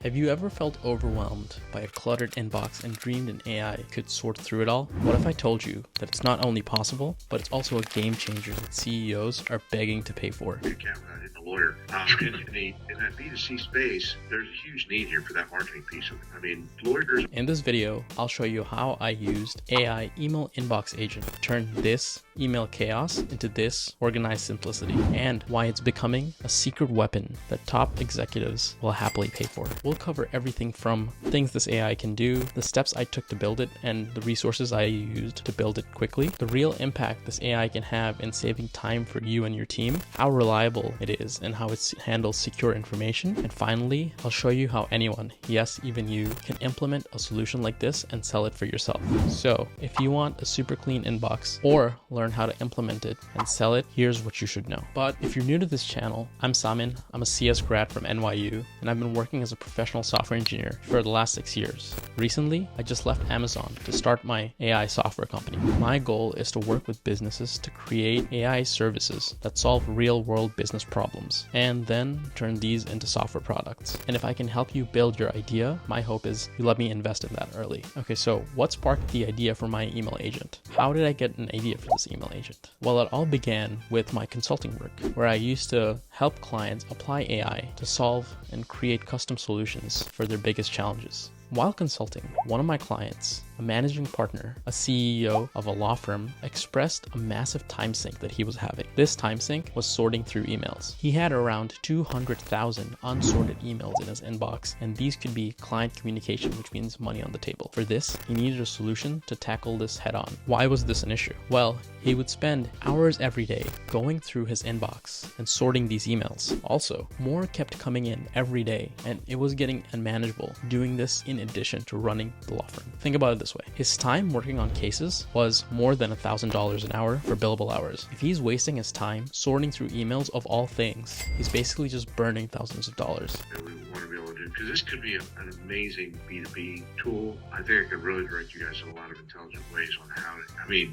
Have you ever felt overwhelmed by a cluttered inbox and dreamed an AI could sort through it all? What if I told you that it's not only possible, but it's also a game changer that CEOs are begging to pay for? In the lawyer. In that B2C space, there's a huge need here for that marketing piece of it. I mean, lawyers. In this video, I'll show you how I used AI email inbox agent to turn this email chaos into this organized simplicity, and why it's becoming a secret weapon that top executives will happily pay for. We'll cover everything from things this AI can do, the steps I took to build it, and the resources I used to build it quickly, the real impact this AI can have in saving time for you and your team, how reliable it is, and how it handles secure information, and finally, I'll show you how anyone, yes, even you, can implement a solution like this and sell it for yourself. So, if you want a super clean inbox or learn how to implement it and sell it, here's what you should know. But if you're new to this channel, I'm Samin. I'm a CS grad from NYU, and I've been working as a professional software engineer for the last 6 years. Recently, I just left Amazon to start my AI software company. My goal is to work with businesses to create AI services that solve real-world business problems, and then turn these into software products. And if I can help you build your idea, my hope is you let me invest in that early. Okay, so what sparked the idea for my email agent? How did I get an idea for this email agent? Well, it all began with my consulting work, where I used to help clients apply AI to solve and create custom solutions for their biggest challenges. While consulting, one of my clients, a managing partner, a CEO of a law firm, expressed a massive time sink that he was having. This time sink was sorting through emails. He had around 200,000 unsorted emails in his inbox, and these could be client communication, which means money on the table. For this, he needed a solution to tackle this head on. Why was this an issue? Well, he would spend hours every day going through his inbox and sorting these emails. Also, more kept coming in every day, and it was getting unmanageable doing this in addition to running the law firm. Think about it this way. His time working on cases was more than $1,000 an hour for billable hours. If he's wasting his time sorting through emails of all things, he's basically just burning thousands of dollars. That we want to be able to do, because this could be an amazing B2B tool. I think I could really direct you guys in a lot of intelligent ways on how to,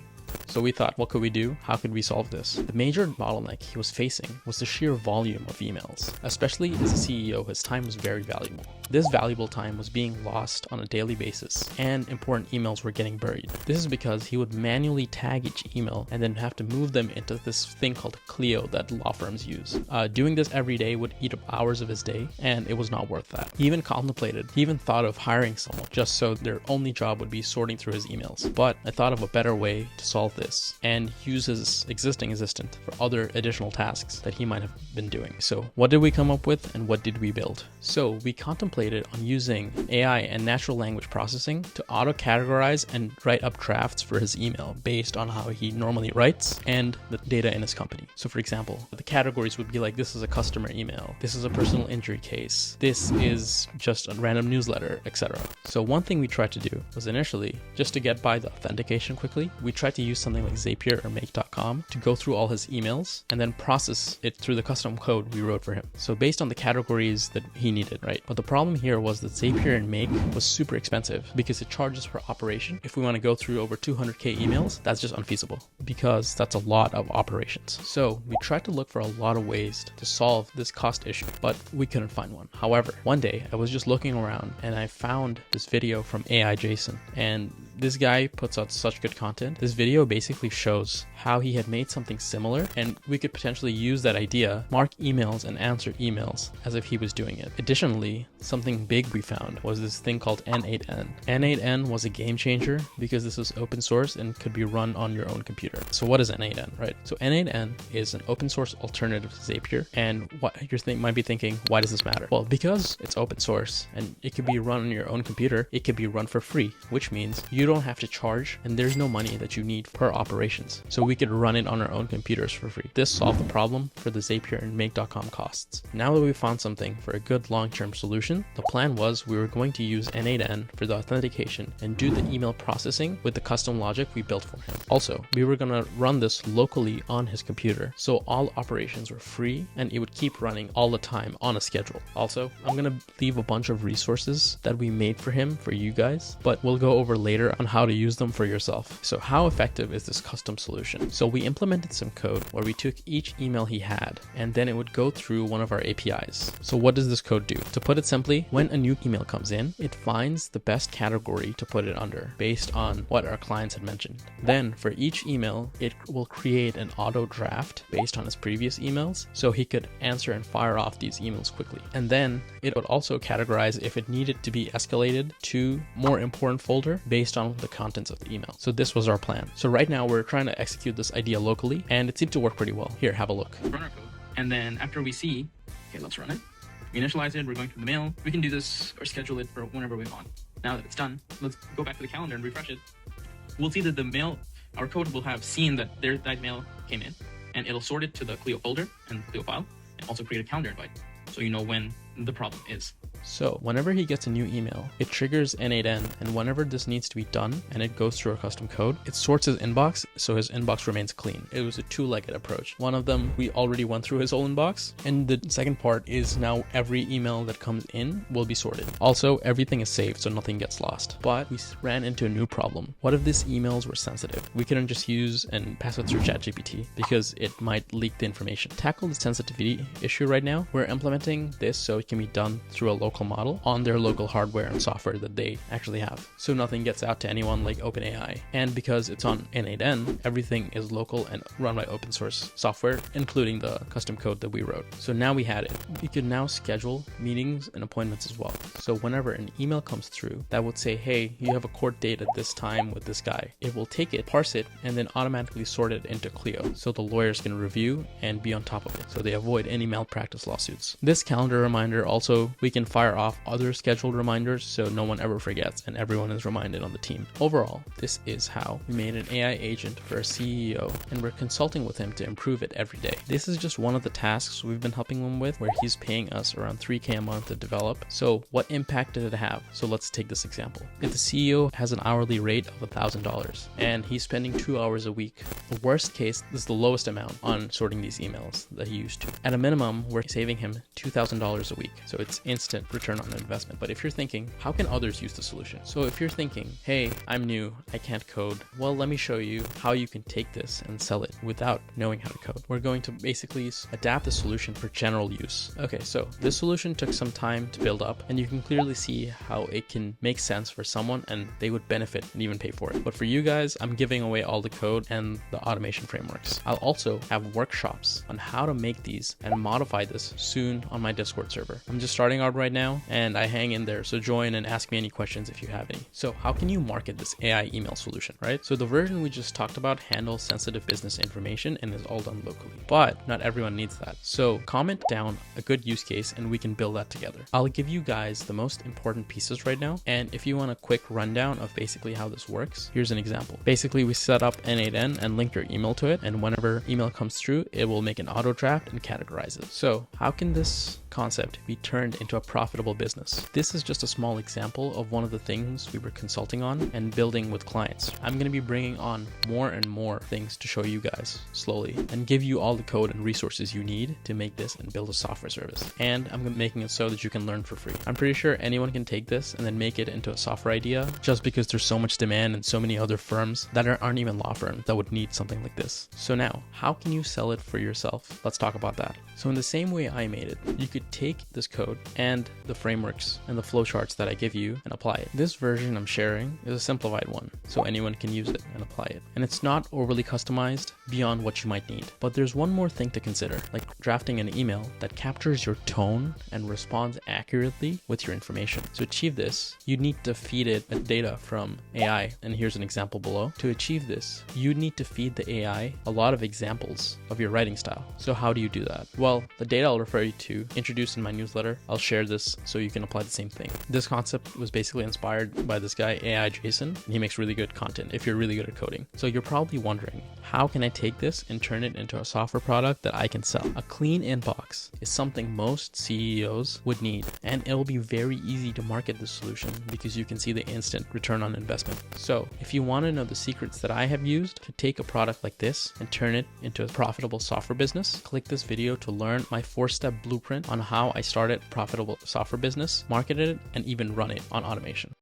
So we thought, what could we do? How could we solve this? The major bottleneck he was facing was the sheer volume of emails. Especially as a CEO, his time was very valuable. This valuable time was being lost on a daily basis, and important emails were getting buried. This is because he would manually tag each email and then have to move them into this thing called Clio that law firms use. Doing this every day would eat up hours of his day, and it was not worth that. He even thought of hiring someone just so their only job would be sorting through his emails. But I thought of a better way to solve this and use his existing assistant for other additional tasks that he might have been doing. So what did we come up with and what did we build? So we contemplated on using AI and natural language processing to auto-categorize and write up drafts for his email based on how he normally writes and the data in his company. So for example, the categories would be like, this is a customer email, this is a personal injury case, this is just a random newsletter, etc. So one thing we tried to do was initially, just to get by the authentication quickly, we tried to use something like Zapier or Make.com to go through all his emails and then process it through the custom code we wrote for him. So based on the categories that he needed, right? But the problem here was that Zapier and Make was super expensive because it charges per operation. If we want to go through over 200K emails, that's just unfeasible because that's a lot of operations. So we tried to look for a lot of ways to solve this cost issue, but we couldn't find one. However, one day I was just looking around and I found this video from AI Jason, and this guy puts out such good content. This video basically shows how he had made something similar, and we could potentially use that idea, mark emails and answer emails as if he was doing it. Additionally, something big we found was this thing called N8N. N8N was a game changer because this was open source and could be run on your own computer. So what is N8N, right? So N8N is an open source alternative to Zapier, and what you might be thinking, why does this matter? Well, because it's open source and it could be run on your own computer, it could be run for free, which means you don't have to charge and there's no money that you need per operations. So we could run it on our own computers for free. This solved the problem for the Zapier and Make.com costs. Now that we found something for a good long-term solution, the plan was we were going to use N8N for the authentication and do the email processing with the custom logic we built for him. Also, we were going to run this locally on his computer, so all operations were free and it would keep running all the time on a schedule. Also, I'm going to leave a bunch of resources that we made for him for you guys, but we'll go over later on how to use them for yourself. So how effective is this custom solution? So we implemented some code where we took each email he had, and then it would go through one of our APIs. So what does this code do? To put it simply, when a new email comes in, it finds the best category to put it under based on what our clients had mentioned. Then for each email, it will create an auto draft based on his previous emails, so he could answer and fire off these emails quickly. And then it would also categorize if it needed to be escalated to more important folder based on the contents of the email. So this was our plan. So right now we're trying to execute this idea locally, and it seemed to work pretty well. Here, have a look. Run our code, and then after we see, okay, let's run it. We initialize it, we're going through the mail. We can do this or schedule it for whenever we want. Now that it's done, let's go back to the calendar and refresh it. We'll see that the mail, our code will have seen that that mail came in, and it'll sort it to the Clio folder and Clio file, and also create a calendar invite, so you know when the problem is. So whenever he gets a new email, it triggers N8N, and whenever this needs to be done and it goes through our custom code, it sorts his inbox so his inbox remains clean. It was a two-legged approach. One of them, we already went through his whole inbox, and the second part is now every email that comes in will be sorted. Also, everything is saved so nothing gets lost. But we ran into a new problem. What if these emails were sensitive? We couldn't just use and pass it through ChatGPT because it might leak the information. To tackle the sensitivity issue right now, we're implementing this so it can be done through a local model on their local hardware and software that they actually have. So nothing gets out to anyone like OpenAI. And because it's on N8N, everything is local and run by open source software, including the custom code that we wrote. So now we had it. We could now schedule meetings and appointments as well. So whenever an email comes through that would say, hey, you have a court date at this time with this guy, it will take it, parse it, and then automatically sort it into Clio so the lawyers can review and be on top of it so they avoid any malpractice lawsuits. This calendar reminder also, we can fire off other scheduled reminders so no one ever forgets and everyone is reminded on the team. Overall, this is how we made an AI agent for a CEO, and we're consulting with him to improve it every day. This is just one of the tasks we've been helping him with, where he's paying us around $3K a month to develop. So what impact did it have? So let's take this example. If the CEO has an hourly rate of $1,000 and he's spending 2 hours a week, the worst case, this is the lowest amount on sorting these emails that he used to. At a minimum, we're saving him $2,000 a week. So it's instant return on investment. But if you're thinking, how can others use the solution? So if you're thinking, hey, I'm new, I can't code, well, let me show you how you can take this and sell it without knowing how to code. We're going to basically adapt the solution for general use. Okay, so this solution took some time to build up, and you can clearly see how it can make sense for someone and they would benefit and even pay for it. But for you guys, I'm giving away all the code and the automation frameworks. I'll also have workshops on how to make these and modify this soon on my Discord server. I'm just starting out right now and I hang in there, so join and ask me any questions if you have any. So how can you market this AI email solution, right? So the version we just talked about handles sensitive business information and is all done locally, but not everyone needs that. So comment down a good use case and we can build that together. I'll give you guys the most important pieces right now, and if you want a quick rundown of basically how this works, here's an example. Basically, we set up N8N and link your email to it, and whenever email comes through, it will make an auto draft and categorize it. So how can this concept be turned into a profitable business? This is just a small example of one of the things we were consulting on and building with clients. I'm going to be bringing on more and more things to show you guys slowly and give you all the code and resources you need to make this and build a software service. And I'm making it so that you can learn for free. I'm pretty sure anyone can take this and then make it into a software idea, just because there's so much demand and so many other firms that aren't even law firms that would need something like this. So now, how can you sell it for yourself? Let's talk about that. So in the same way I made it, you could take this code and the frameworks and the flowcharts that I give you and apply it. This version I'm sharing is a simplified one, so anyone can use it and apply it. And it's not overly customized beyond what you might need. But there's one more thing to consider, like drafting an email that captures your tone and responds accurately with your information. To achieve this, you need to feed it data from AI. And here's an example below. To achieve this, you need to feed the AI a lot of examples of your writing style. So how do you do that? Well, the data I'll refer you to, introduced in my newsletter, I'll share this so you can apply the same thing. This concept was basically inspired by this guy, AI Jason, and he makes really good content if you're really good at coding. So you're probably wondering, how can I take this and turn it into a software product that I can sell? A clean inbox is something most CEOs would need, and it will be very easy to market this solution because you can see the instant return on investment. So if you want to know the secrets that I have used to take a product like this and turn it into a profitable software business, click this video to learn my 4-step blueprint on how I started a profitable software business, marketed it, and even run it on automation.